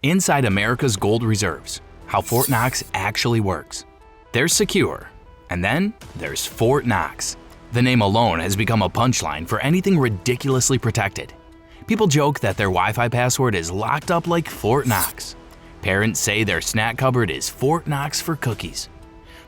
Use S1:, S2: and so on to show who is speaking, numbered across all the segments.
S1: Inside America's gold reserves, how Fort Knox actually works. There's secure, and then there's Fort Knox. The name alone has become a punchline for anything ridiculously protected. People joke that their Wi-Fi password is locked up like Fort Knox. Parents say their snack cupboard is Fort Knox for cookies.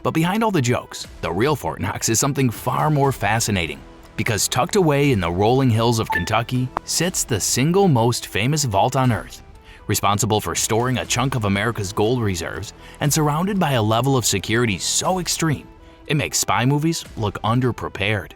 S1: But behind all the jokes, the real Fort Knox is something far more fascinating, because tucked away in the rolling hills of Kentucky sits the single most famous vault on Earth, responsible for storing a chunk of America's gold reserves and surrounded by a level of security so extreme, it makes spy movies look underprepared.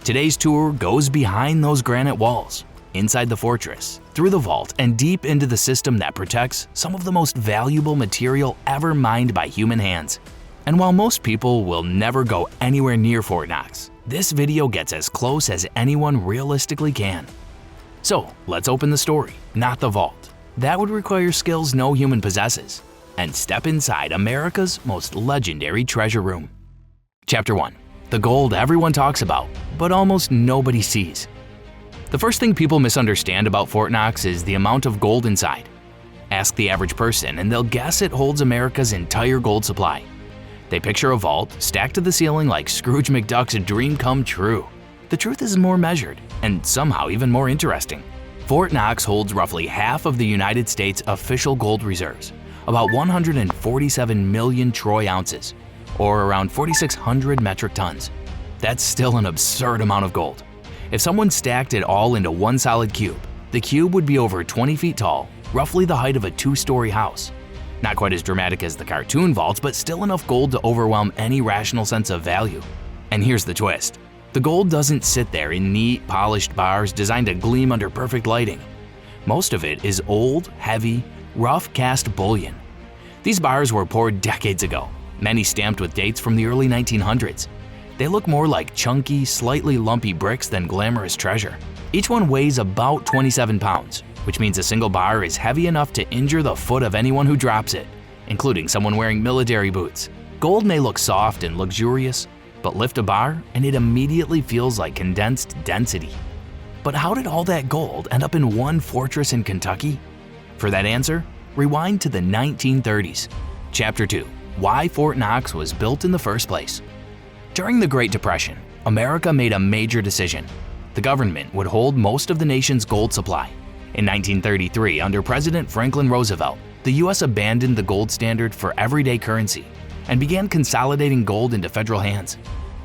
S1: Today's tour goes behind those granite walls, inside the fortress, through the vault, and deep into the system that protects some of the most valuable material ever mined by human hands. And while most people will never go anywhere near Fort Knox, this video gets as close as anyone realistically can. So let's open the story, not the vault. That would require skills no human possesses, and step inside America's most legendary treasure room. Chapter 1. The gold everyone talks about, but almost nobody sees. The first thing people misunderstand about Fort Knox is the amount of gold inside. Ask the average person and they'll guess it holds America's entire gold supply. They picture a vault stacked to the ceiling like Scrooge McDuck's dream come true. The truth is more measured, and somehow even more interesting. Fort Knox holds roughly half of the United States' official gold reserves, about 147 million troy ounces, or around 4,600 metric tons. That's still an absurd amount of gold. If someone stacked it all into one solid cube, the cube would be over 20 feet tall, roughly the height of a two-story house. Not quite as dramatic as the cartoon vaults, but still enough gold to overwhelm any rational sense of value. And here's the twist. The gold doesn't sit there in neat, polished bars designed to gleam under perfect lighting. Most of it is old, heavy, rough-cast bullion. These bars were poured decades ago, many stamped with dates from the early 1900s. They look more like chunky, slightly lumpy bricks than glamorous treasure. Each one weighs about 27 pounds, which means a single bar is heavy enough to injure the foot of anyone who drops it, including someone wearing military boots. Gold may look soft and luxurious, but lift a bar and it immediately feels like condensed density. But how did all that gold end up in one fortress in Kentucky? For that answer, rewind to the 1930s. Chapter 2. Why Fort Knox was built in the first place. During the Great Depression, America made a major decision. The government would hold most of the nation's gold supply. In 1933, under President Franklin Roosevelt, the US abandoned the gold standard for everyday currency and began consolidating gold into federal hands.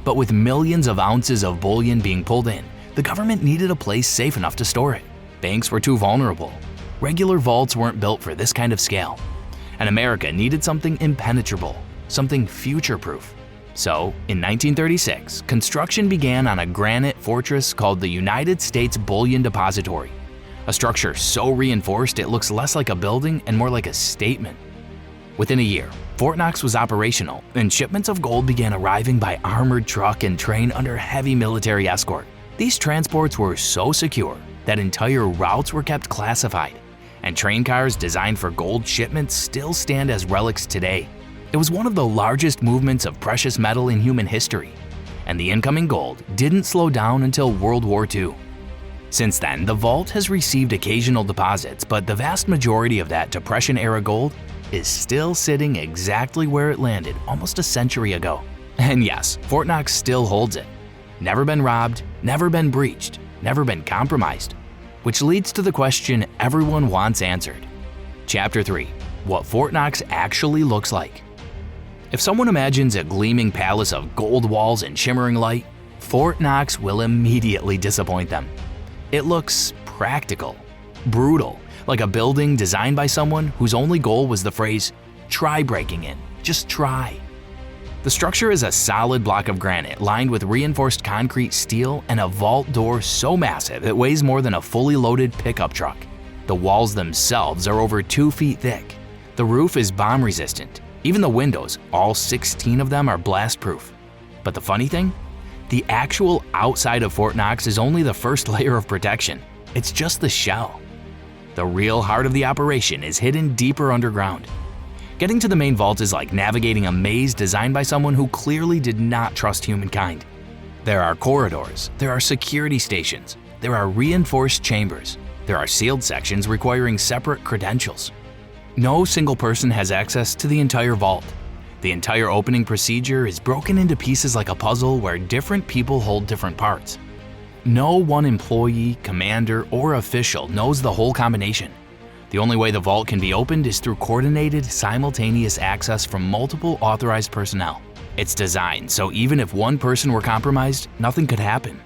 S1: But with millions of ounces of bullion being pulled in, the government needed a place safe enough to store it. Banks were too vulnerable. Regular vaults weren't built for this kind of scale. And America needed something impenetrable, something future-proof. So, in 1936, construction began on a granite fortress called the United States Bullion Depository, a structure so reinforced it looks less like a building and more like a statement. Within a year, Fort Knox was operational, and shipments of gold began arriving by armored truck and train under heavy military escort. These transports were so secure that entire routes were kept classified, and train cars designed for gold shipments still stand as relics today. It was one of the largest movements of precious metal in human history, and the incoming gold didn't slow down until World War II. Since then, the vault has received occasional deposits, but the vast majority of that Depression-era gold is still sitting exactly where it landed almost a century ago. And yes, Fort Knox still holds it. Never been robbed, never been breached, never been compromised. Which leads to the question everyone wants answered. Chapter 3. What Fort Knox actually looks like. If someone imagines a gleaming palace of gold walls and shimmering light, Fort Knox will immediately disappoint them. It looks practical, brutal, like a building designed by someone whose only goal was the phrase, "Try breaking in, just try." The structure is a solid block of granite lined with reinforced concrete steel and a vault door so massive it weighs more than a fully loaded pickup truck. The walls themselves are over 2 feet thick. The roof is bomb resistant. Even the windows, all 16 of them, are blast proof. But the funny thing? The actual outside of Fort Knox is only the first layer of protection. It's just the shell. The real heart of the operation is hidden deeper underground. Getting to the main vault is like navigating a maze designed by someone who clearly did not trust humankind. There are corridors, there are security stations, there are reinforced chambers, there are sealed sections requiring separate credentials. No single person has access to the entire vault. The entire opening procedure is broken into pieces like a puzzle where different people hold different parts. No one employee, commander, or official knows the whole combination. The only way the vault can be opened is through coordinated, simultaneous access from multiple authorized personnel. It's designed so even if one person were compromised, nothing could happen.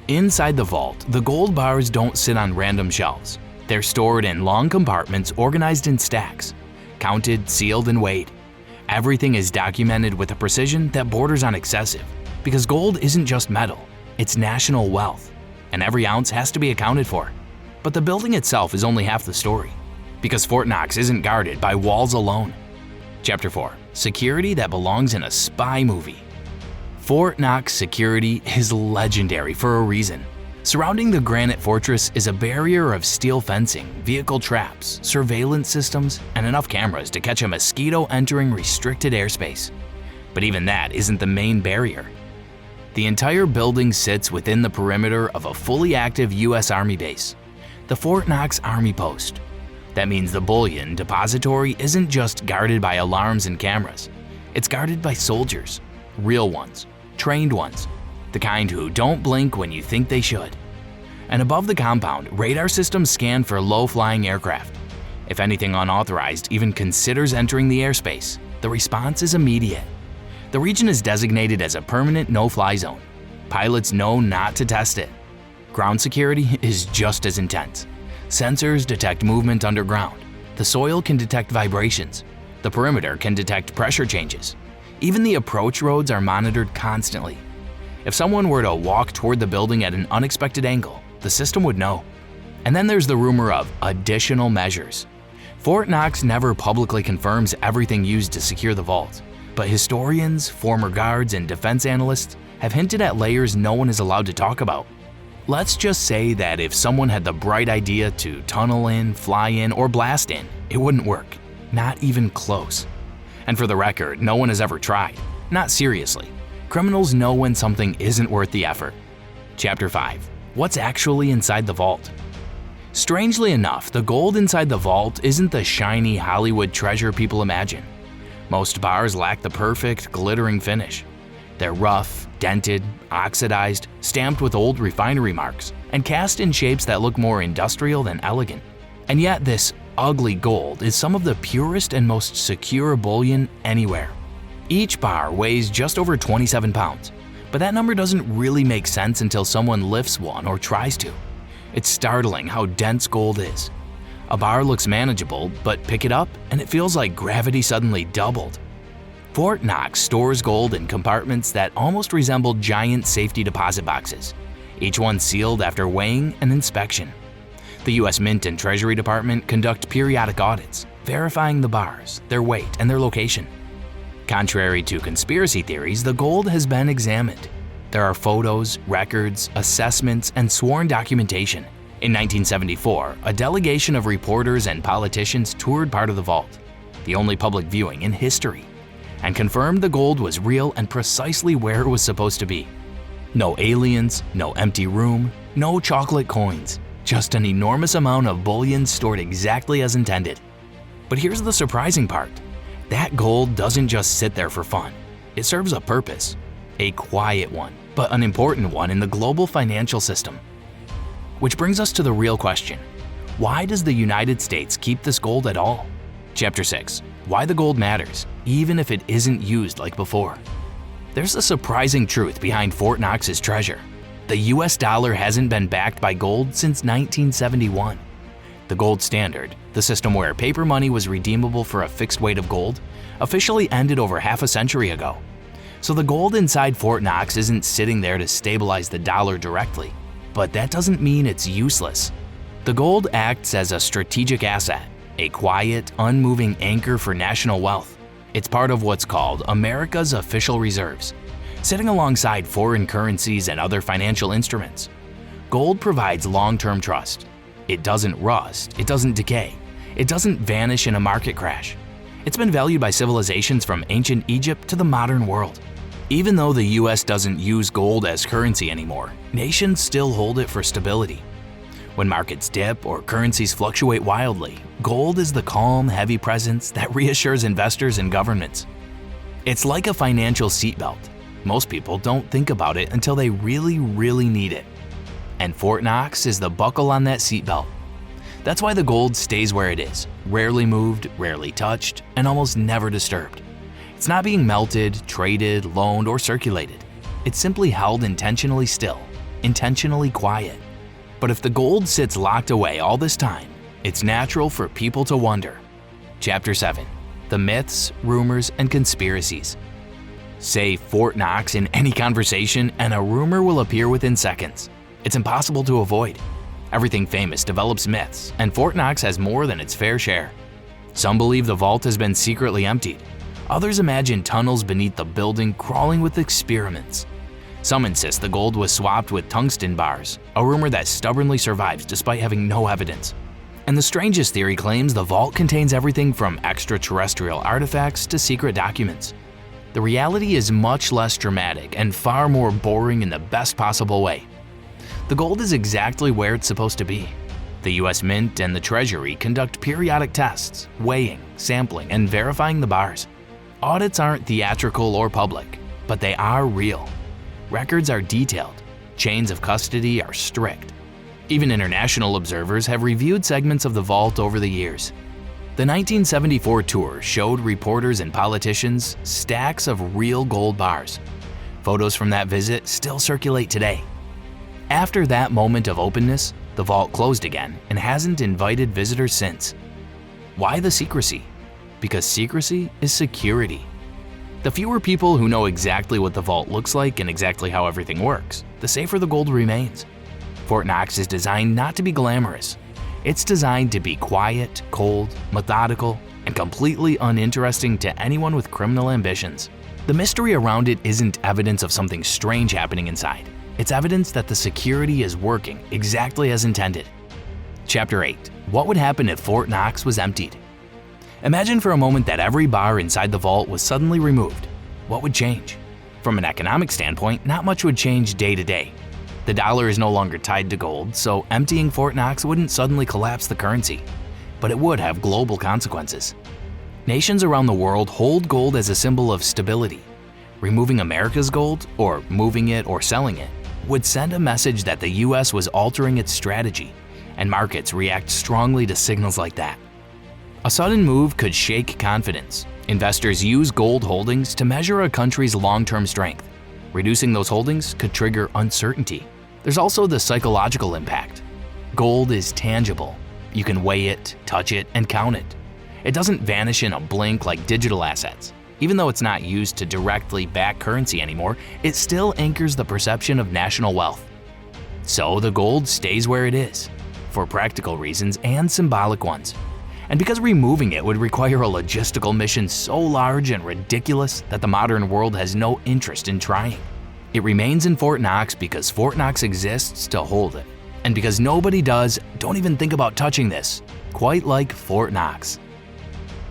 S1: Inside the vault, the gold bars don't sit on random shelves. They're stored in long compartments organized in stacks, counted, sealed, and weighed. Everything is documented with a precision that borders on excessive, because gold isn't just metal, it's national wealth, and every ounce has to be accounted for. But the building itself is only half the story, because Fort Knox isn't guarded by walls alone. Chapter 4. Security that belongs in a spy movie. Fort Knox security is legendary for a reason. Surrounding the granite fortress is a barrier of steel fencing, vehicle traps, surveillance systems, and enough cameras to catch a mosquito entering restricted airspace. But even that isn't the main barrier. The entire building sits within the perimeter of a fully active U.S. Army base, the Fort Knox Army Post. That means the Bullion Depository isn't just guarded by alarms and cameras. It's guarded by soldiers, real ones, trained ones, the kind who don't blink when you think they should. And above the compound, radar systems scan for low-flying aircraft. If anything unauthorized even considers entering the airspace, the response is immediate. The region is designated as a permanent no-fly zone. Pilots know not to test it. Ground security is just as intense. Sensors detect movement underground. The soil can detect vibrations. The perimeter can detect pressure changes. Even the approach roads are monitored constantly. If someone were to walk toward the building at an unexpected angle, the system would know. And then there's the rumor of additional measures. Fort Knox never publicly confirms everything used to secure the vault, but historians, former guards, and defense analysts have hinted at layers no one is allowed to talk about. Let's just say that if someone had the bright idea to tunnel in, fly in, or blast in, it wouldn't work. Not even close. And for the record, no one has ever tried. Not seriously. Criminals know when something isn't worth the effort. Chapter 5. What's actually inside the vault? Strangely enough, the gold inside the vault isn't the shiny Hollywood treasure people imagine. Most bars lack the perfect, glittering finish. They're rough, dented, oxidized, stamped with old refinery marks, and cast in shapes that look more industrial than elegant. And yet this ugly gold is some of the purest and most secure bullion anywhere. Each bar weighs just over 27 pounds, but that number doesn't really make sense until someone lifts one or tries to. It's startling how dense gold is. A bar looks manageable, but pick it up and it feels like gravity suddenly doubled. Fort Knox stores gold in compartments that almost resemble giant safety deposit boxes, each one sealed after weighing and inspection. The U.S. Mint and Treasury Department conduct periodic audits, verifying the bars, their weight, and their location. Contrary to conspiracy theories, the gold has been examined. There are photos, records, assessments, and sworn documentation. In 1974, a delegation of reporters and politicians toured part of the vault, the only public viewing in history, and confirmed the gold was real and precisely where it was supposed to be. No aliens, no empty room, no chocolate coins, just an enormous amount of bullion stored exactly as intended. But here's the surprising part. That gold doesn't just sit there for fun. It serves a purpose. A quiet one, but an important one in the global financial system. Which brings us to the real question. Why does the United States keep this gold at all? Chapter 6. Why the gold matters, even if it isn't used like before. There's a surprising truth behind Fort Knox's treasure. The US dollar hasn't been backed by gold since 1971. The gold standard, the system where paper money was redeemable for a fixed weight of gold, officially ended over half a century ago. So the gold inside Fort Knox isn't sitting there to stabilize the dollar directly, but that doesn't mean it's useless. The gold acts as a strategic asset, a quiet, unmoving anchor for national wealth. It's part of what's called America's official reserves, sitting alongside foreign currencies and other financial instruments. Gold provides long-term trust. It doesn't rust, it doesn't decay, it doesn't vanish in a market crash. It's been valued by civilizations from ancient Egypt to the modern world. Even though the US doesn't use gold as currency anymore, nations still hold it for stability. When markets dip or currencies fluctuate wildly, gold is the calm, heavy presence that reassures investors and governments. It's like a financial seatbelt. Most people don't think about it until they really need it. And Fort Knox is the buckle on that seatbelt. That's why the gold stays where it is, rarely moved, rarely touched, and almost never disturbed. It's not being melted, traded, loaned, or circulated. It's simply held intentionally still, intentionally quiet. But if the gold sits locked away all this time, it's natural for people to wonder. Chapter 7. The Myths, Rumors, and Conspiracies. Say Fort Knox in any conversation and a rumor will appear within seconds. It's impossible to avoid. Everything famous develops myths, and Fort Knox has more than its fair share. Some believe the vault has been secretly emptied. Others imagine tunnels beneath the building crawling with experiments. Some insist the gold was swapped with tungsten bars, a rumor that stubbornly survives despite having no evidence. And the strangest theory claims the vault contains everything from extraterrestrial artifacts to secret documents. The reality is much less dramatic and far more boring in the best possible way. The gold is exactly where it's supposed to be. The US Mint and the Treasury conduct periodic tests, weighing, sampling, and verifying the bars. Audits aren't theatrical or public, but they are real. Records are detailed. Chains of custody are strict. Even international observers have reviewed segments of the vault over the years. The 1974 tour showed reporters and politicians stacks of real gold bars. Photos from that visit still circulate today. After that moment of openness, the vault closed again and hasn't invited visitors since. Why the secrecy? Because secrecy is security. The fewer people who know exactly what the vault looks like and exactly how everything works, the safer the gold remains. Fort Knox is designed not to be glamorous. It's designed to be quiet, cold, methodical, and completely uninteresting to anyone with criminal ambitions. The mystery around it isn't evidence of something strange happening inside. It's evidence that the security is working exactly as intended. Chapter 8. What would happen if Fort Knox was emptied? Imagine for a moment that every bar inside the vault was suddenly removed. What would change? From an economic standpoint, not much would change day to day. The dollar is no longer tied to gold, so emptying Fort Knox wouldn't suddenly collapse the currency. But it would have global consequences. Nations around the world hold gold as a symbol of stability. Removing America's gold, or moving it or selling it, would send a message that the US was altering its strategy, and markets react strongly to signals like that. A sudden move could shake confidence. Investors use gold holdings to measure a country's long-term strength. Reducing those holdings could trigger uncertainty. There's also the psychological impact. Gold is tangible. You can weigh it, touch it, and count it. It doesn't vanish in a blink like digital assets. Even though it's not used to directly back currency anymore, it still anchors the perception of national wealth. So the gold stays where it is, for practical reasons and symbolic ones. And because removing it would require a logistical mission so large and ridiculous that the modern world has no interest in trying. It remains in Fort Knox because Fort Knox exists to hold it. And because nobody does, don't even think about touching this, quite like Fort Knox.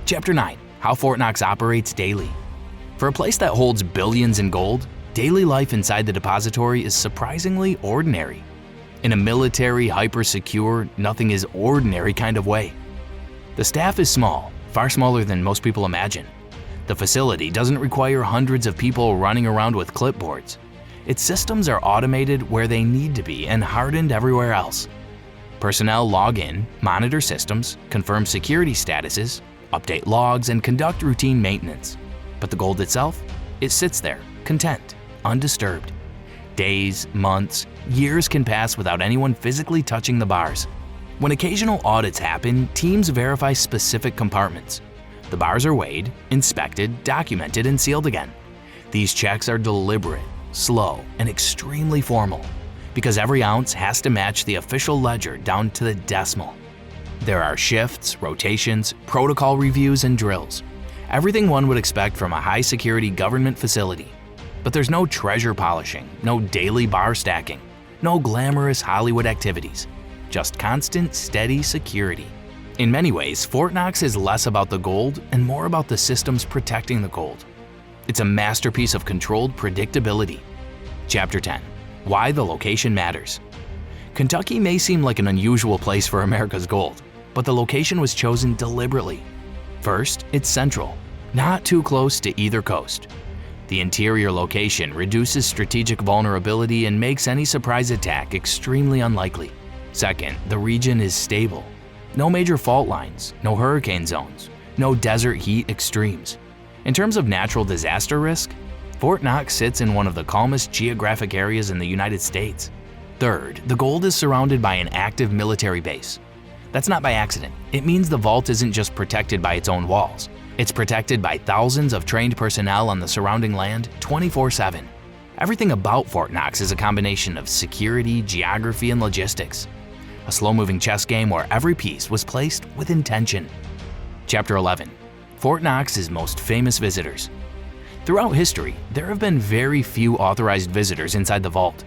S1: Chapter 9. How Fort Knox operates daily. For a place that holds billions in gold, daily life inside the depository is surprisingly ordinary. In a military, hyper-secure, nothing is ordinary kind of way. The staff is small, far smaller than most people imagine. The facility doesn't require hundreds of people running around with clipboards. Its systems are automated where they need to be and hardened everywhere else. Personnel log in, monitor systems, confirm security statuses, update logs, and conduct routine maintenance. But the gold itself? It sits there, content, undisturbed. Days, months, years can pass without anyone physically touching the bars. When occasional audits happen, teams verify specific compartments. The bars are weighed, inspected, documented, and sealed again. These checks are deliberate, slow, and extremely formal, because every ounce has to match the official ledger down to the decimal. There are shifts, rotations, protocol reviews, and drills. Everything one would expect from a high-security government facility. But there's no treasure polishing, no daily bar stacking, no glamorous Hollywood activities. Just constant, steady security. In many ways, Fort Knox is less about the gold and more about the systems protecting the gold. It's a masterpiece of controlled predictability. Chapter 10. Why the location matters. Kentucky may seem like an unusual place for America's gold, but the location was chosen deliberately. First, it's central, not too close to either coast. The interior location reduces strategic vulnerability and makes any surprise attack extremely unlikely. Second, the region is stable. No major fault lines, no hurricane zones, no desert heat extremes. In terms of natural disaster risk, Fort Knox sits in one of the calmest geographic areas in the United States. Third, the gold is surrounded by an active military base. That's not by accident. It means the vault isn't just protected by its own walls. It's protected by thousands of trained personnel on the surrounding land 24/7. Everything about Fort Knox is a combination of security, geography, and logistics. A slow-moving chess game where every piece was placed with intention. Chapter 11. Fort Knox's most famous visitors. Throughout history, there have been very few authorized visitors inside the vault.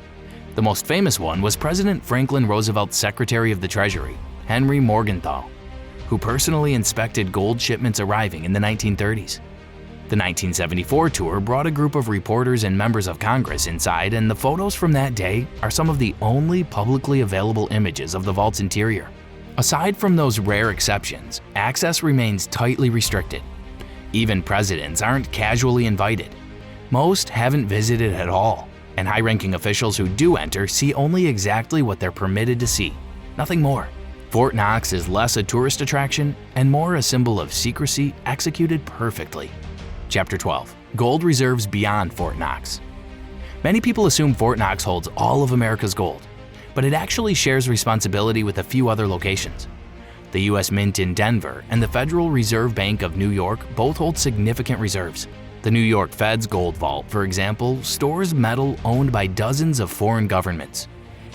S1: The most famous one was President Franklin Roosevelt's Secretary of the Treasury, Henry Morgenthau, who personally inspected gold shipments arriving in the 1930s. The 1974 tour brought a group of reporters and members of Congress inside, and the photos from that day are some of the only publicly available images of the vault's interior. Aside from those rare exceptions, access remains tightly restricted. Even presidents aren't casually invited. Most haven't visited at all, and high-ranking officials who do enter see only exactly what they're permitted to see, nothing more. Fort Knox is less a tourist attraction and more a symbol of secrecy executed perfectly. Chapter 12. Gold reserves beyond Fort Knox. Many people assume Fort Knox holds all of America's gold, but it actually shares responsibility with a few other locations. The U.S. Mint in Denver and the Federal Reserve Bank of New York both hold significant reserves. The New York Fed's gold vault, for example, stores metal owned by dozens of foreign governments.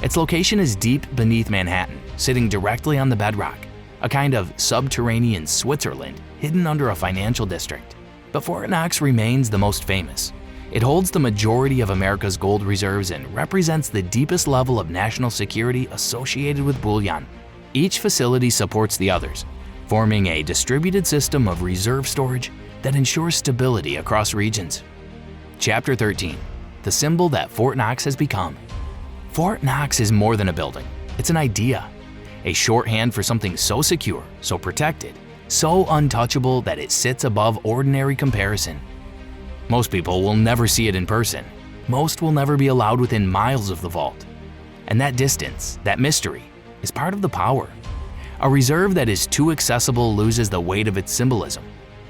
S1: Its location is deep beneath Manhattan, sitting directly on the bedrock, a kind of subterranean Switzerland hidden under a financial district. But Fort Knox remains the most famous. It holds the majority of America's gold reserves and represents the deepest level of national security associated with bullion. Each facility supports the others, forming a distributed system of reserve storage that ensures stability across regions. Chapter 13. The symbol that Fort Knox has become. Fort Knox is more than a building. It's an idea, a shorthand for something so secure, so protected, so untouchable that it sits above ordinary comparison. Most people will never see it in person. Most will never be allowed within miles of the vault. And that distance, that mystery, is part of the power. A reserve that is too accessible loses the weight of its symbolism.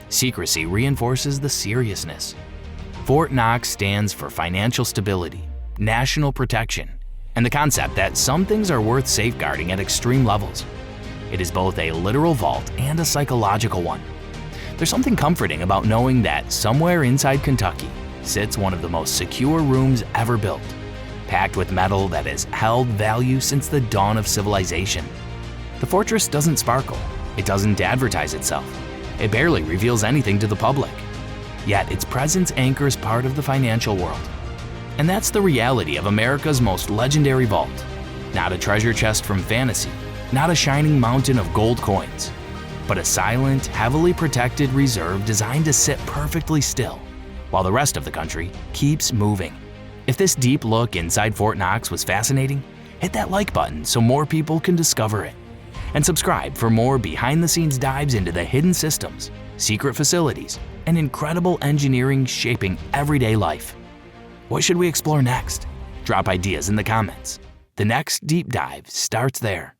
S1: Secrecy reinforces the seriousness. Fort Knox stands for financial stability, national protection, and the concept that some things are worth safeguarding at extreme levels. It is both a literal vault and a psychological one. There's something comforting about knowing that somewhere inside Kentucky sits one of the most secure rooms ever built, packed with metal that has held value since the dawn of civilization. The fortress doesn't sparkle. It doesn't advertise itself. It barely reveals anything to the public. Yet its presence anchors part of the financial world. And that's the reality of America's most legendary vault. Not a treasure chest from fantasy, not a shining mountain of gold coins, but a silent, heavily protected reserve designed to sit perfectly still, while the rest of the country keeps moving. If this deep look inside Fort Knox was fascinating, hit that like button so more people can discover it. And subscribe for more behind-the-scenes dives into the hidden systems, secret facilities, and incredible engineering shaping everyday life. What should we explore next? Drop ideas in the comments. The next deep dive starts there.